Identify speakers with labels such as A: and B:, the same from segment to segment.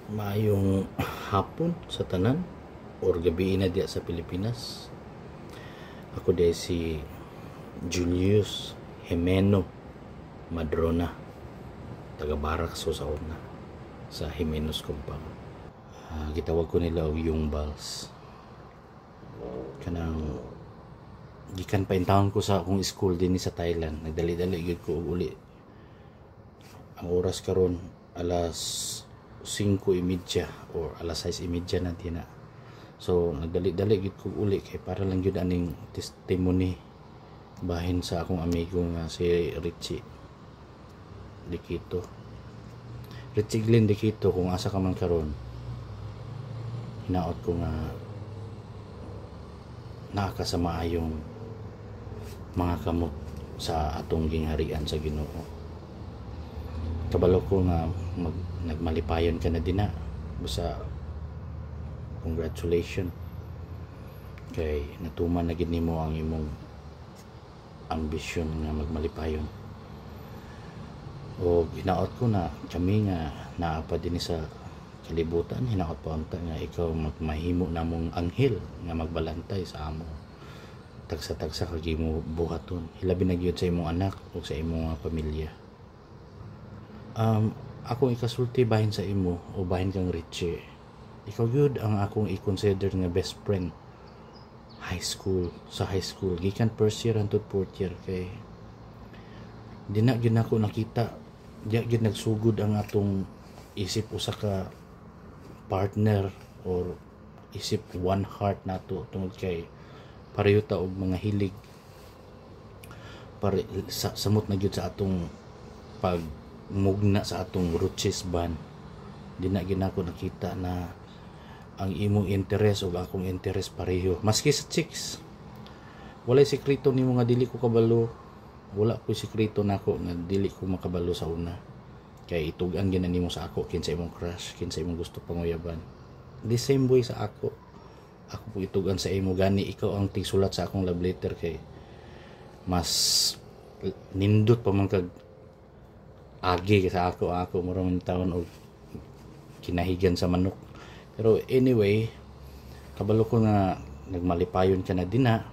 A: Maayong hapon sa tanan or gabi na diya sa Pilipinas. Ako day si Julius Jimeno Madrona, taga Barak sa una sa Jimenos compound. Gitawag ko nila og yung Bals. Kanang gikan pa intawon ko sa akong school din sa Thailand. Nagdali-dali gyud ko og uli. Ang oras karon alas 5:30 or alas 6:30 na tina. So nagdali-dali gid ko uli kay para lang gyud aning testimony bahin sa akong amigo nga si Richie Dikito. Richie Glenn Dikito, kung asa ka man karon, hinaot ko nga naa ka sa maayong mga kamot sa atong gingharian sa Ginoo. Kabalo ko nga nagmalipayon ka na din na. Basta congratulations kay natuman na gid nimo ang imong ambisyon nga magmalipayon. O hinaot ko na kami nga naa pa din sa kalibutan, hinaot pa unta nga ikaw magmahimo namong anghel nga magbalantay sa amo tagsa-tagsa kag imo buhaton, hilabi na gyud sa imong anak o sa imong pamilya. Akong ikasulti bahin sa imo o bahin kang Richie, ikaw gyud ang akong i-consider nga best friend sa high school gikan first year hangtod fourth year. Kay di na gyud nako nakita di gyud nagsugod ang atong isip usa ka partner or isip one heart nato tungod kay pareho ta og mga hilig samot na gyud sa atong pag mugna sa atong Ruchis band. Di na ginako nakita na ang imong interest o akong interest pareho. Maski sa chicks, walay sekreto nimo nga dili ko kabalo. Wala ko sekreto nako nga dili ko makabalo sa una. Kay itugan gyud nimo sa ako kinsa imong crush, kinsa imong gusto panguyaban. The same way sa ako. Ako po itugan sa imo gani ikaw ang tigsulat sa akong love letter kay mas nindot pa man kag agi sa ako maraming taon og kinahigan sa manok. Pero anyway, kabalo ko nga nagmalipayon ka na din na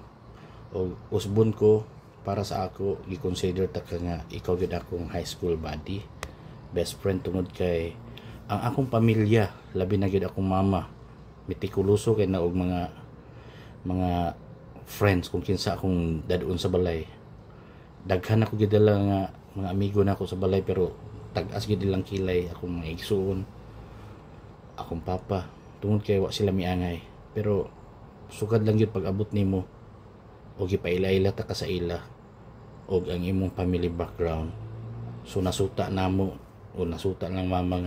A: o usbon ko para sa ako gi-consider ta ka nga ikaw gid akong high school buddy, best friend tungod kay ang akong pamilya, labi na gid akong mama, mitikuloso kay na og mga friends kung kinsa akong dadon sa balay. Daghan ako gid nga mga amigo na ako sa balay pero tag-as gid lang kilay akong mga igsuon, akong papa tungod kay wa sila miangay. Pero sugad lang gyud pag abot nimo og gipaila-ila ta ka sa ila og ang imong family background. So nasuta namo o nasuta lang mama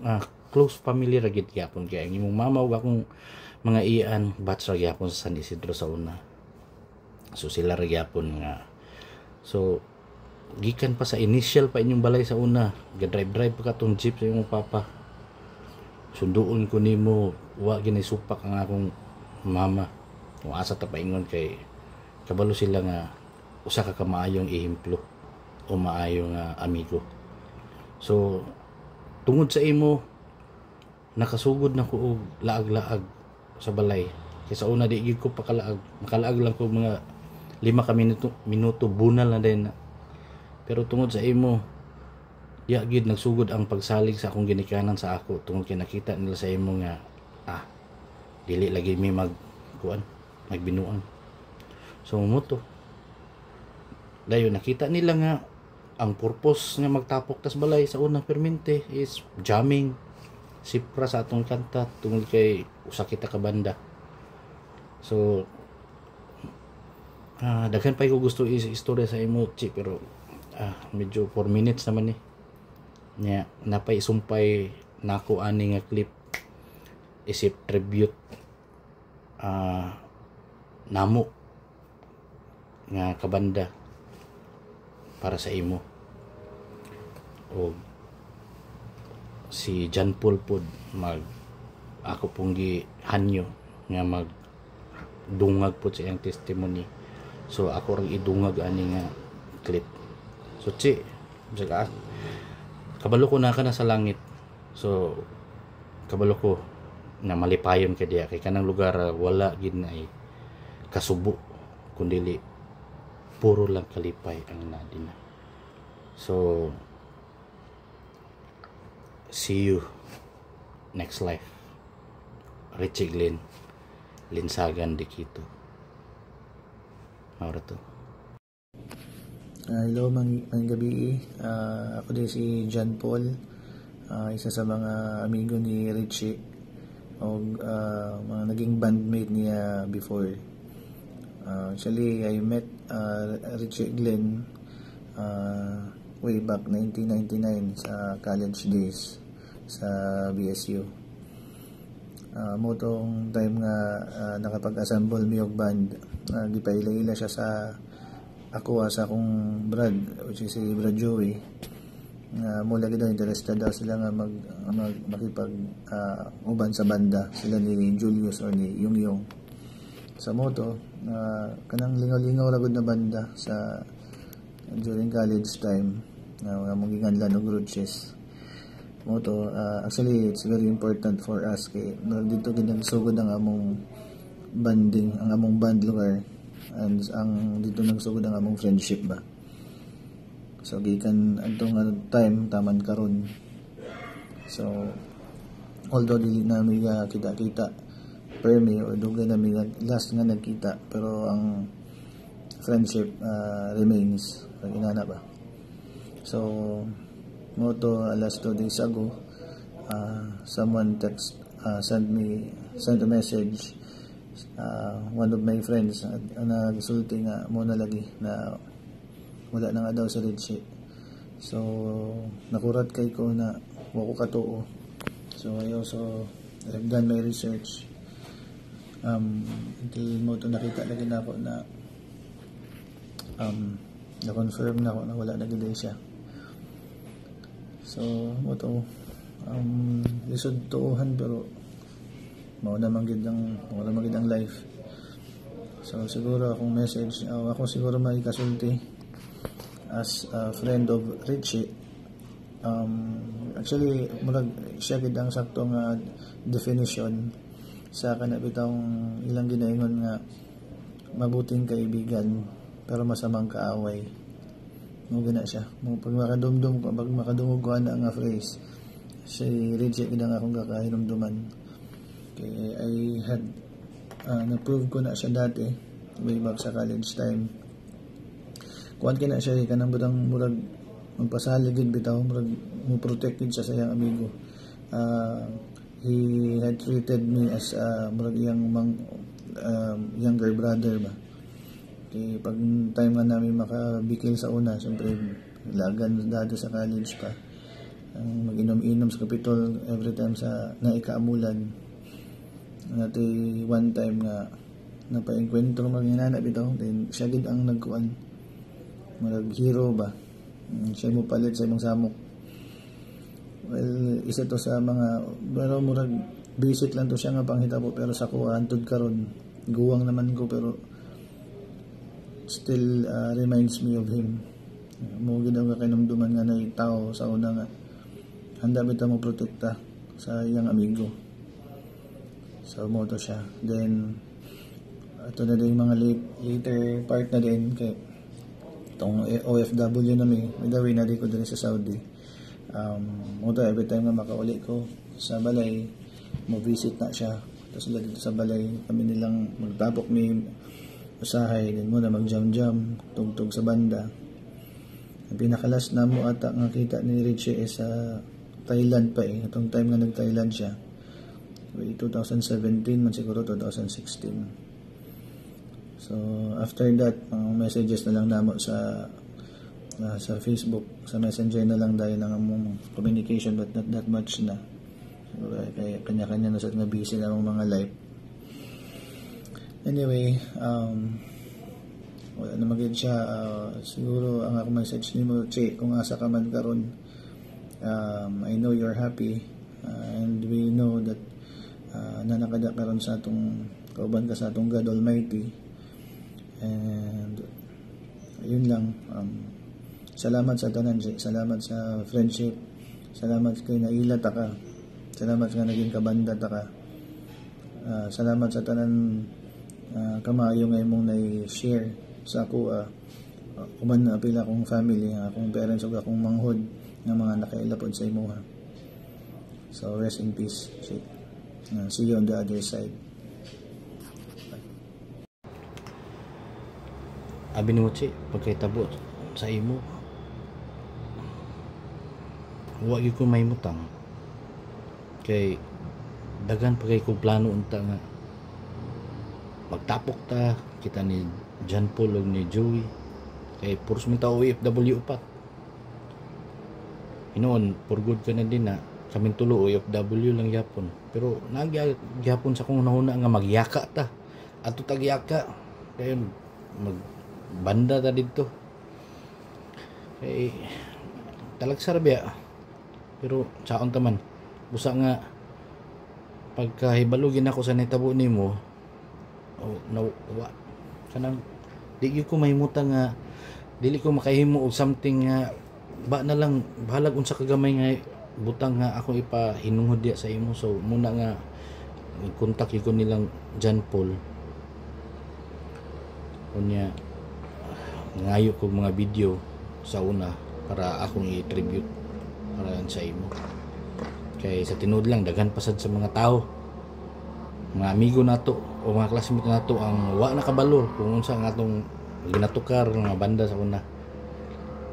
A: nga close family ra gid gyapon kay ang imong mama ug akong mga iyan batch ra gyapon sa San Isidro sa una. So sila ra gyapon nga. So gikan pa sa initial pa inyong balay sa una, ga-drive pa ka tong jeep sa imong papa. Sunduon ko nimo, wa ginay supak ang akong mama. Kung asa ta paingon kay kabalo sila nga usa ka maayong ehemplo o maayong amigo. So tungod sa imo nakasugod na ko og laag-laag sa balay. Kay sa una di gyud ko pakalaag, makalaag lang ko mga 5 ka minuto bunal na din. Pero tungod sa imo, ya gid nagsugod ang pagsalig sa akong ginikanan sa ako tungod kay nakita nila sa imo nga dili lagi mi magbinuang. So muto. Dayon nakita nila nga ang purpose nga magtapok tas balay sa unang permente is jamming, sipra sa atong kanta tungod kay usa kita ka banda. So daghan pa ko gusto istorya sa imo, Chi, pero medyo 4 minutes naman nya napay sumpay nako ani nga clip isip tribute namo nga kabanda para sa imo. O si John Paul pod ako pong gihanyo nga mag dungag po sa iyang testimony. So ako ring idungag ani nga clip. So Chi, kabalo ko na ka na sa langit. So kabalo ko na malipayon ka diya kay kanang lugar wala gid na kasubo kundi puro lang kalipay ang nadina. So see you next life. Richie Glenn, Linsagan de Quito. Maura to.
B: Hello, mga gabi. Ako din si John Paul, isa sa mga amigo ni Richie o mga naging bandmate niya before. Actually, I met Richie Glenn way back 1999 sa college days sa BSU. Mo tong time nga nakapag-assemble mi og band, gipaila-ila siya sa ako sa akong brad, which is si Brad Joey. Mo lagi daw interested daw sila nga makipag uban sa banda, sila ni Julius or ni Yung sa moto. Kanang lingaw-lingaw ragod na banda sa during college time na magiganlan og roaches moto. Actually it's very important for us kay dito ginagsugod ang among banding, ang among band lugar, and ang dito nagsugod ang among friendship ba. So gikan adtong time taman karon, so although dili na mi kita-kita permi o dugay na mi last nga nagkita, pero ang friendship remains inana ba. So moto last 2 days ago, someone sent a message, one of my friends nagsulti nga mo na lagi na wala na nga daw si Richie. So nakurat kay ko na wa ko katuo. So I also have done my research until mo to nakita lagi na ako na na-confirm na ako na wala na gid siya. So mo to lisod tuuhan, pero mao na man gid ang life. So siguro akong message, ako siguro may kasulti as a friend of Richie. Actually murag siya gid ang saktong definition sa kanabitang ilang ginaingon nga mabuting kaibigan pero masamang kaaway. Mo gina siya. Mo pag makadungog ko ana nga phrase, si Richie gid ang akong kakahinumduman. Okay, I had na-prove ko na siya dati way back sa college time. Kuan kina siya kanang butang murag magpasalig gid bitaw, murag mo protected siya sa iyang amigo. He had treated me as murag younger brother ba. Okay, pag time nga namin makabikil sa una, siyempre lagan dati sa college pa, mag-inom-inom sa Capitol every time sa naikaamulan. Nati one time nga napaengkwentro maginana bitaw, then siya gid ang nagkuan, marag hero ba, siya mo palit sa imong samok. Well, isa to sa mga, pero murag basic lang to siya nga panghitabo, pero sa kuha antud karon guwang naman ko, pero still reminds me of him. Mo gid ang kakinumduman nga nay tao sa una nga handa bitaw mo protekta sa iyang amigo. So mo to siya. Then ato na din mga later part na din kay tong OFW na mi midaway na di ko diri sa Saudi. Mo to every time nga makauli ko sa balay mo visit na siya. Tapos sila dito sa balay kami nilang magtapok mi usahay, din mo na mag-jam-jam tugtog sa banda. Ang pinakalas na mo ata nga kita ni Richie sa Thailand pa itong time nga nag-Thailand siya, 2017 man siguro, 2016. So after that messages na lang namo sa Facebook, sa Messenger na lang dahil lang ang communication, but not that much na. So, kaya kanya-kanya na sa nga busy na mga life. Anyway, wala na magid siya. Siguro ang ako message ni mo, Che, kung asa ka man karon, I know you're happy, and we know that nanakada karon sa atong kauban ka sa atong God Almighty, and yun lang. Salamat sa tanan, Che. Salamat sa friendship, Salamat kay naila ta ka. Salamat nga naging kabanda ta ka. Salamat sa tanan kamayo nga imong na-share sa ako uban na pila akong family, akong parents ug akong manghod nga mga nakailapod sa imo ha. So rest in peace. See you on the other side.
A: Abi ni Uchi, pagkaitabo sa imo, huwag ko may mutang. Kay dagan pa kay ko plano unta nga magtapok ta kita ni John Paul ug ni Joey. Kay puros mi ta OFW upat. Inoon, for good ka na din na kaming tulo OFW lang yapon. Pero nagyapon sa kung nahuna nga magyaka ta. Ato tagyaka. Kaya magbanda ta dito. Kay talagsar biya. Pero saon taman. Busa nga pagkahibalugin ako sa nitabo nimo, kanang di ko mahimutan nga dili ko makahimo og something nga ba na lang bahalag unsa kagamay nga butang nga ako ipahinungod diya sa imo. So muna nga kontak ko nilang John Paul unya ngayo kog mga video sa una para akong i-tribute para sa imo. Kay sa tinud lang daghan pasad sa mga tao, mga amigo nato o mga classmate nato ang wa nakabalo kung unsa ang atong ginatukar nga banda sa una.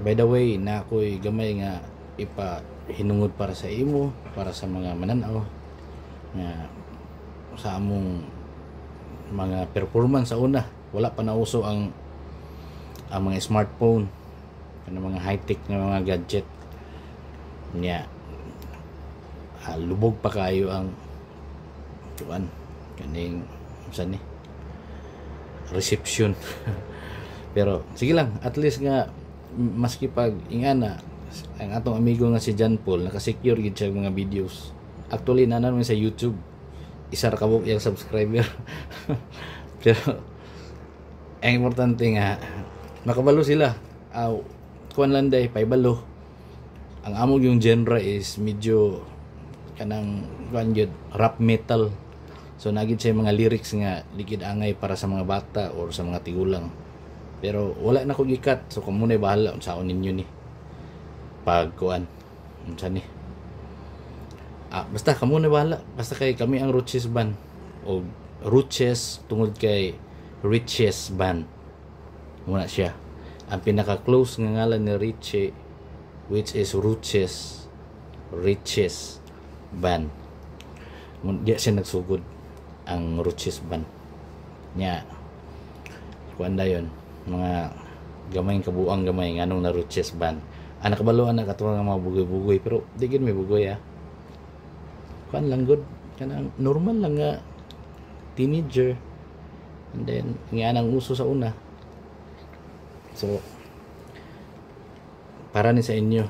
A: By the way, na ako'y gamay nga ipahinungod para sa imo, para sa mga mananaw nga sa among mga performance sa una. Wala pa nauso ang mga smartphone, ang mga high-tech na mga gadget niya. Lubog pa kayo ang tuan kaning saan ni reception. Pero sige lang, at least nga maski pag ingana ang atong amigo nga si John Paul naka-secure gid siya mga videos. Actually nanan sa YouTube isa ra kabuk yung subscriber. Pero ang importante nga makabalo sila. Kuan lang day paibalo. Ang amog yung genre is medyo kanang kuan gyud rap metal. So nagid siya mga lyrics nga likid angay para sa mga bata or sa mga tigulang. Pero wala na ko gikat. So kung muna bahala unsaon ninyo ni pag kuan unsa ni. Basta kamo na bahala. Basta kay kami ang Roches Band o Roches tungod kay Riches Band. Muna siya. Ang pinaka-close nga ngalan ni Richie which is Roches Riches Band. Diya siya nagsugod ang Roches Band nya kuan dayon mga gamay kabuang gamay nganong na Roches Band. Anak kabalo anak ato nga mga bugoy-bugoy pero di gid may bugoy kuan lang good kanang normal lang nga teenager and then nga nang uso sa una. So para ni sa inyo